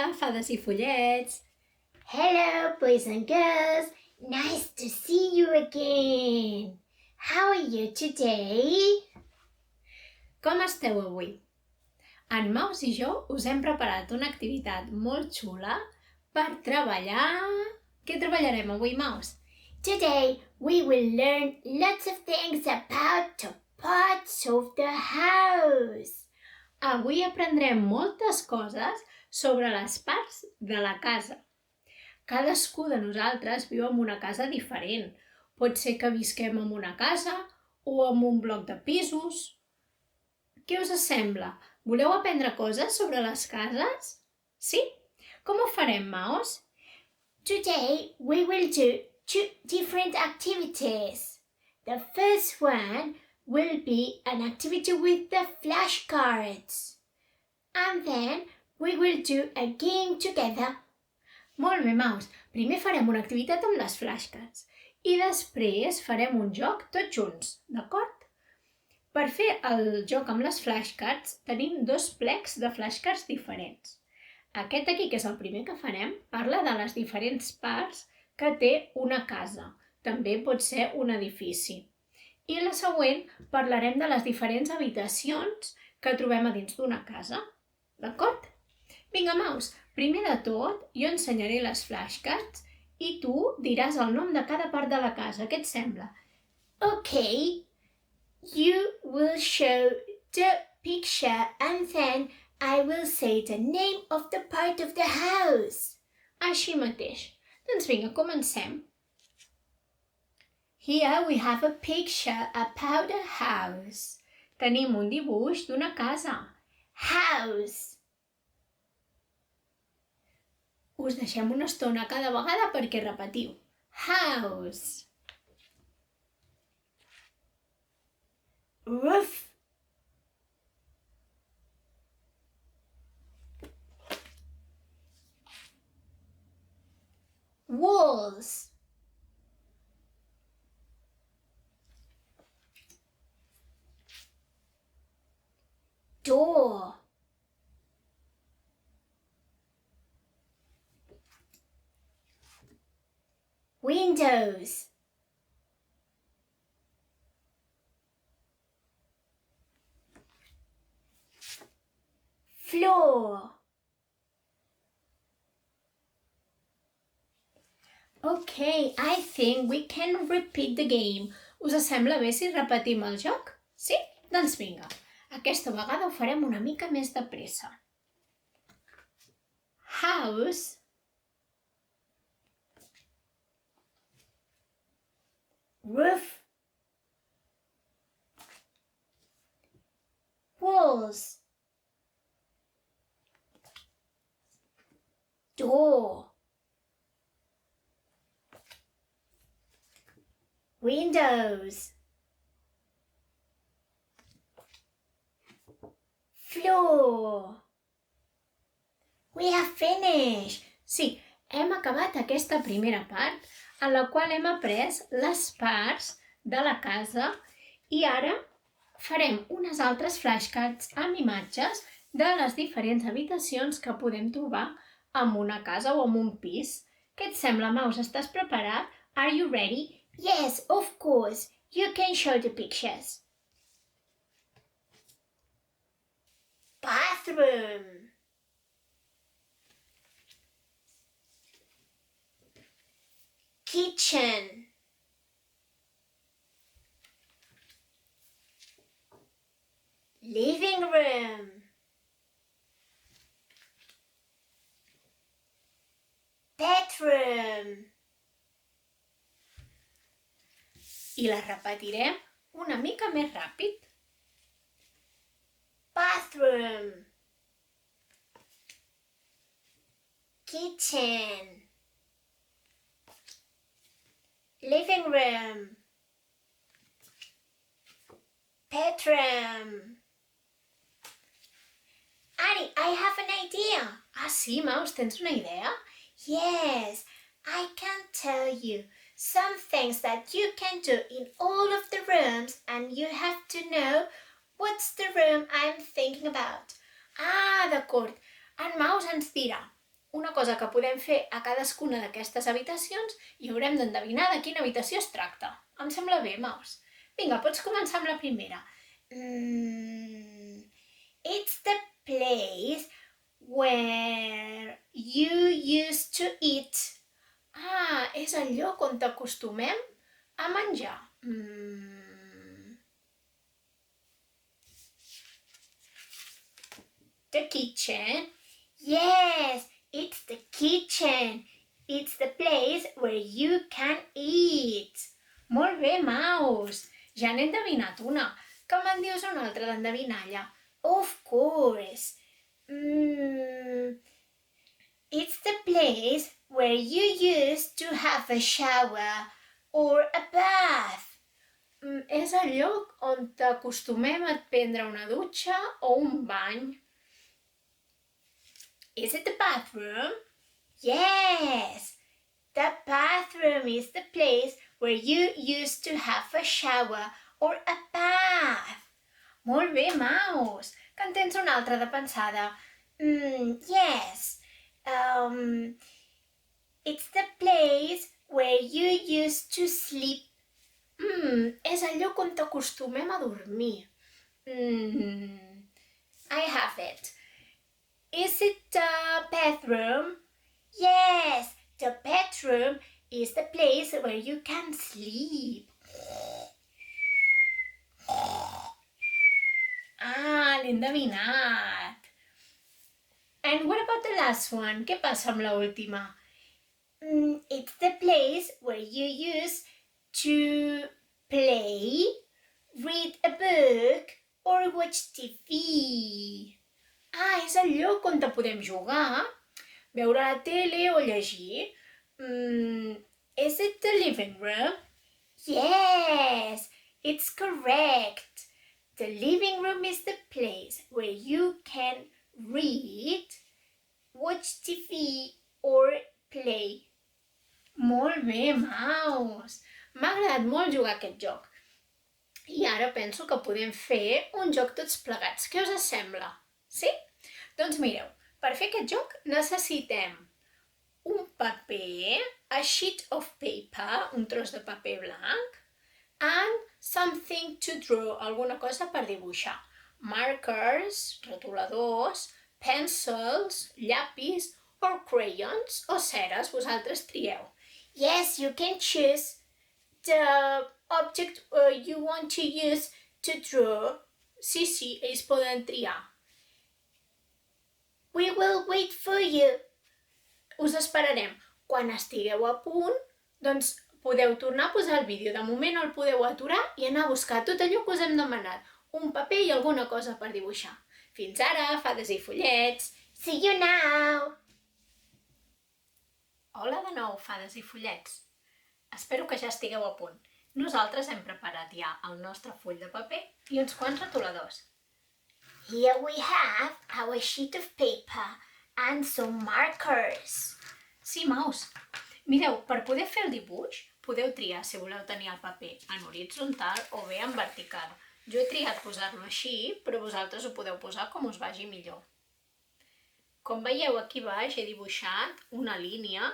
Hola, fades i follets! Hello, boys and girls. Nice to see you again. How are you today? Com esteu avui? En Maus i jo us hem preparat una activitat molt xula per treballar... Què treballarem avui, Maus? Today we will learn lots of things about the parts of the house. Avui aprendrem moltes coses sobre les parts de la casa. Cadascú de nosaltres viu en una casa diferent. Pot ser que visquem en una casa o en un bloc de pisos. Què us sembla? Voleu aprendre coses sobre les cases? Sí? Com ho farem, Maus? Today we will do two different activities. The first one will be an activity with the flashcards. And then we will do a game together. Molt bé, Maus. Primer farem una activitat amb les flashcards i després farem un joc tots junts, d'acord? Per fer el joc amb les flashcards tenim dos plecs de flashcards diferents. Aquest aquí, que és el primer que farem, parla de les diferents parts que té una casa. També pot ser un edifici. I la següent parlarem de les diferents habitacions que trobem a dins d'una casa. D'acord? Vinga, Maus, primer de tot jo ensenyaré les flashcards i tu diràs el nom de cada part de la casa. Què et sembla? Okay. You will show the picture and then I will say the name of the part of the house. Així mateix. Doncs vinga, comencem. Here we have a picture about a house. Tenim un dibuix d'una casa. House. Us deixem una estona cada vegada perquè repetiu. House. Roof. Walls. Door. Windows. Floor. Okay, I think we can repeat the game. Us sembla bé si repetim el joc? Sí? Doncs vinga. Aquesta vegada ho farem una mica més de pressa. House. Roof. Walls. Door. Windows. Floor. We have finished. Sí, hem acabat aquesta primera part en la qual hem après les parts de la casa i ara farem unes altres flashcards amb imatges de les diferents habitacions que podem trobar en una casa o en un pis. Què et sembla, Maus? Estàs preparat? Are you ready? Yes, of course. You can show the pictures. Bathroom. Kitchen. Living room. Bedroom. I les repetirem una mica més ràpid. Bathroom. Kitchen. Living room. Bedroom. Ari, I have an idea. Ah, sí, Maus, tens una idea? Yes, I can tell you some things that you can do in all of the rooms and you have to know what's the room I'm thinking about. Ah, d'acord. En Maus ens dirà una cosa que podem fer a cadascuna d'aquestes habitacions i haurem d'endevinar de quina habitació es tracta. Em sembla bé, Maus. Vinga, pots començar amb la primera. It's the place where you used to eat. Ah, és el lloc on t'acostumem a menjar. The kitchen. Yes, it's the kitchen. It's the place where you can eat. Molt bé, Maus. Ja n'he endevinat una. Que me'n dius una altra d'endevinalla? Of course. It's the place where you used to have a shower or a bath. És el lloc on t'acostumem a prendre una dutxa o un bany. Is it the bathroom? Yes. The bathroom is the place where you used to have a shower or a bath. Molt bé, Maus. Que en tens una altra de pensada. Yes. It's the place where you used to sleep. És el lloc on t'acostumem a dormir. I have it. Is it the bathroom? Yes, the bathroom is the place where you can sleep. Ah, l'he endevinat. And what about the last one? Què passa amb l'última? It's the place where you use to play, read a book, or watch TV. Ah, és el lloc on te podem jugar, veure la tele o llegir. Is it the living room? Yes, it's correct. The living room is the place where you can read, watch TV, or play. Molt bé, Maus! M'ha agradat molt jugar a aquest joc. I ara penso que podem fer un joc tots plegats. Què us sembla? Sí? Doncs mireu, per fer aquest joc necessitem un paper, a sheet of paper, un tros de paper blanc, and something to draw, alguna cosa per dibuixar. Markers, retoladors, pencils, llapis, or crayons, o ceres, vosaltres trieu. Yes, you can choose the object you want to use to draw. Sí, ells poden triar. We will wait for you. Us esperarem. Quan estigueu a punt, doncs podeu tornar a posar el vídeo. De moment el podeu aturar i anar a buscar tot allò que us hem demanat. Un paper i alguna cosa per dibuixar. Fins ara, fades i follets! See you now! Hola de nou, fades i follets! Espero que ja estigueu a punt. Nosaltres hem preparat ja el nostre full de paper i uns quants retoladors. Here we have our sheet of paper and some markers. Sí, Maus. Mireu, per poder fer el dibuix, podeu triar si voleu tenir el paper en horitzontal o bé en vertical. Jo he triat posar-lo així, però vosaltres ho podeu posar com us vagi millor. Com veieu, aquí baix he dibuixat una línia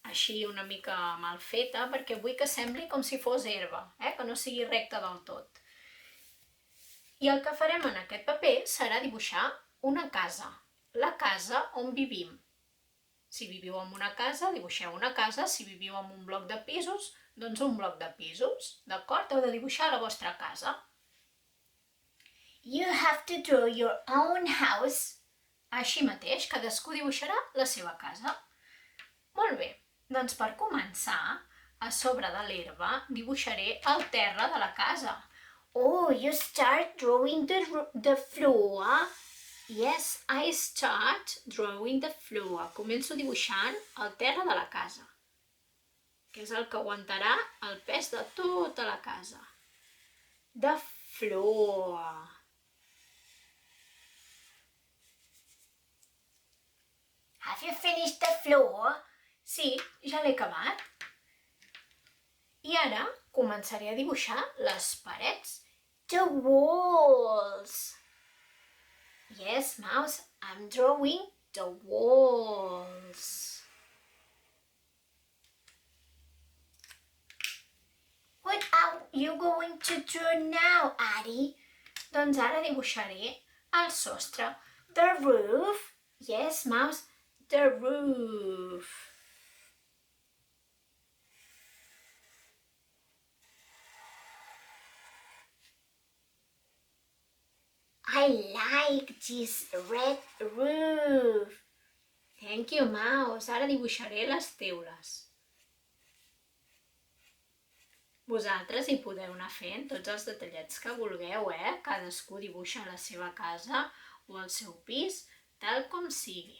així una mica mal feta, perquè vull que sembli com si fos herba, que no sigui recta del tot. I el que farem en aquest paper serà dibuixar una casa, la casa on vivim. Si viviu en una casa, dibuixeu una casa, si viviu en un bloc de pisos, doncs un bloc de pisos, d'acord? Heu de dibuixar la vostra casa. You have to draw your own house. Així mateix, cadascú dibuixarà la seva casa. Molt bé, doncs per començar, a sobre de l'herba dibuixaré el terra de la casa. Oh, you start drawing the floor. Yes, I start drawing the floor. Començo dibuixant el terra de la casa, que és el que aguantarà el pes de tota la casa. The floor. Have you finished the floor? Sí, ja l'he acabat. I ara començaré a dibuixar les parets. The walls. Yes, Mouse, I'm drawing the walls. What are you going to draw now, Addie? Doncs ara dibuixaré el sostre. The roof? Yes, Mouse, the roof. I like this red roof. Thank you, Mouse. Ara dibuixaré les teules. Vosaltres hi podeu anar fent tots els detallets que vulgueu, Cadascú dibuixa la seva casa o el seu pis, tal com sigui.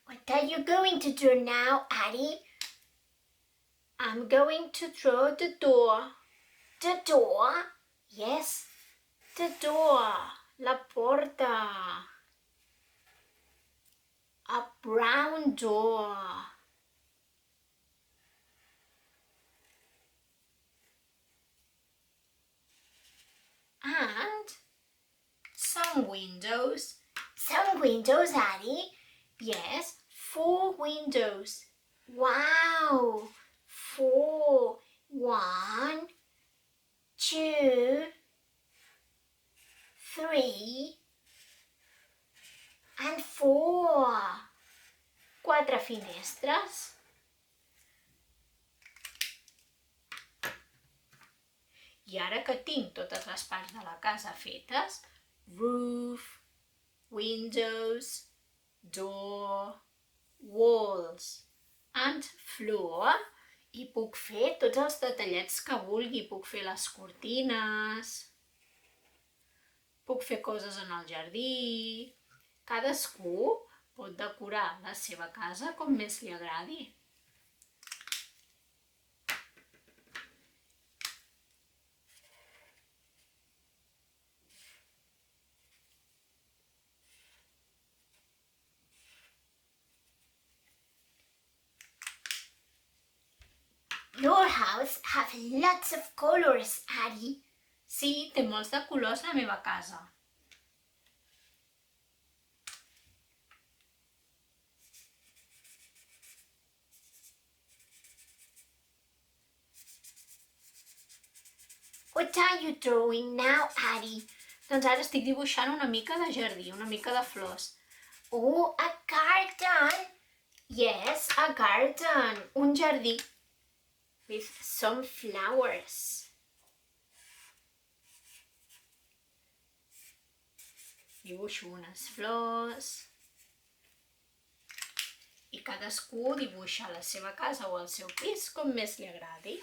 What are you going to draw now, Addie? I'm going to draw the door. The door? Yes, the door, la porta. A brown door. And some windows. Some windows, Addie? Yes, 4 windows. Wow! 4. 1, 2, 3, and 4. 4 finestres. I ara que tinc totes les parts de la casa fetes, roof, windows, door, walls and floor, i puc fer tots els detallets que vulgui. Puc fer les cortines, puc fer coses en el jardí. Cadascú pot decorar la seva casa com més li agradi. Your house have lots of colors, Addie. Sí, té molts de colors la meva casa. What are you drawing now, Addie? Doncs ara estic dibuixant una mica de jardí, una mica de flors. Oh, a garden. Yes, a garden, un jardí. With some flowers. Dibuixo unes flors. I cadascú dibuixa la seva casa o el seu pis com més li agradi.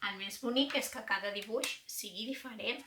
El més bonic és que cada dibuix sigui diferent.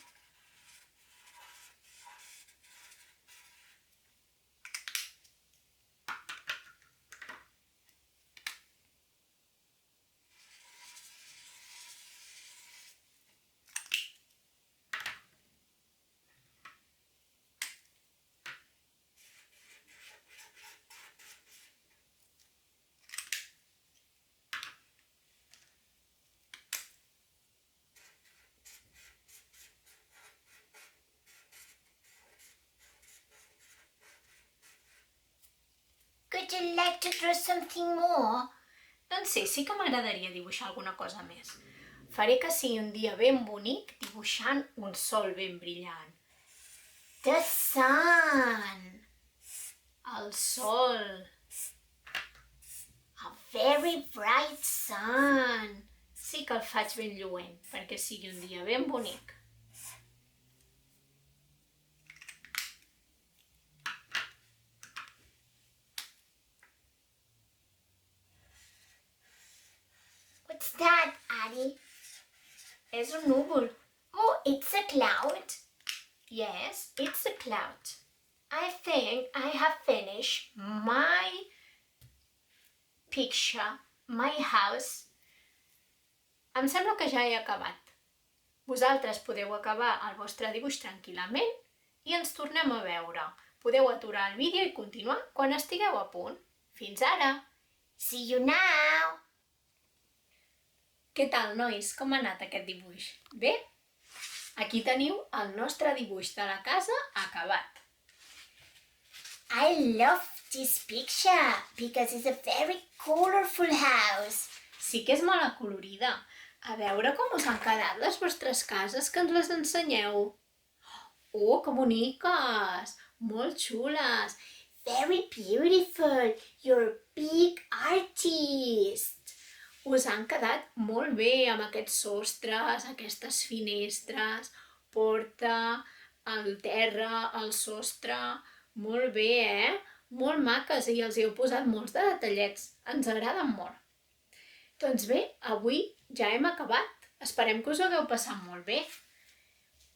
Would you like to draw something more? Doncs sí que m'agradaria dibuixar alguna cosa més. Faré que sigui un dia ben bonic dibuixant un sol ben brillant. The sun. El sol. A very bright sun. Sí que el faig ben lluent, perquè sigui un dia ben bonic. What's that, Addie? És un núvol. Oh, it's a cloud. Yes, it's a cloud. I think I have finished my picture, my house. Em sembla que ja he acabat. Vosaltres podeu acabar el vostre dibuix tranquil·lament i ens tornem a veure. Podeu aturar el vídeo i continuar quan estigueu a punt. Fins ara! See you now! Què tal, nois? Com ha anat aquest dibuix? Bé? Aquí teniu el nostre dibuix de la casa acabat. I love this picture because it's a very colorful house. Sí que és molt acolorida. A veure com us han quedat les vostres cases, que ens les ensenyeu. Oh, que boniques! Molt xules! Very beautiful. You're a big artist. Us han quedat molt bé amb aquests sostres, aquestes finestres, porta, el terra, el sostre... Molt bé, eh? Molt maques i els hi heu posat molts de detallets. Ens agraden molt. Doncs bé, avui ja hem acabat. Esperem que us ho hagueu passat molt bé.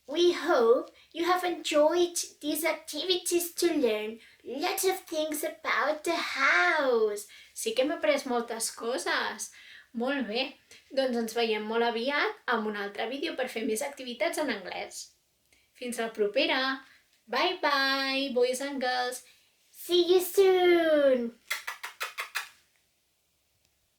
We hope you have enjoyed these activities to learn lots of things about the house. Sí que hem après moltes coses. Molt bé. Doncs ens veiem molt aviat amb un altre vídeo per fer més activitats en anglès. Fins la propera! Bye bye, boys and girls! See you soon!